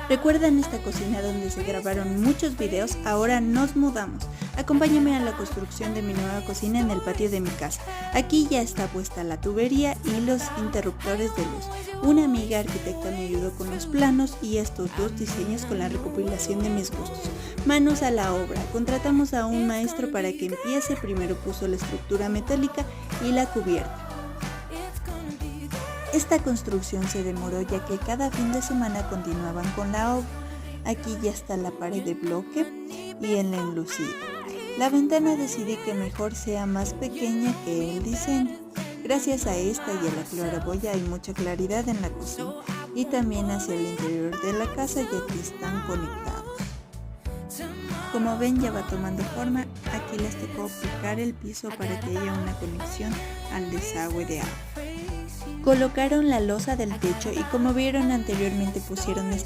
¿Recuerdan esta cocina donde se grabaron muchos videos? Ahora nos mudamos. Acompáñame a la construcción de mi nueva cocina en el patio de mi casa. Aquí ya está puesta la tubería y los interruptores de luz. Una amiga arquitecta me ayudó con los planos y estos dos diseños con la recopilación de mis gustos. Manos a la obra. Contratamos a un maestro para que empiece. Primero puso la estructura metálica y la cubierta. Esta construcción se demoró ya que cada fin de semana continuaban con la obra. Aquí ya está la pared de bloque y en la enlucida. La ventana decidí que mejor sea más pequeña que el diseño. Gracias a esta y a la claraboya hay mucha claridad en la cocina y también hacia el interior de la casa ya que están conectados. Como ven, ya va tomando forma. Aquí les tocó aplicar el piso para que haya una conexión al desagüe de agua. Colocaron la losa del techo y como vieron anteriormente pusieron esta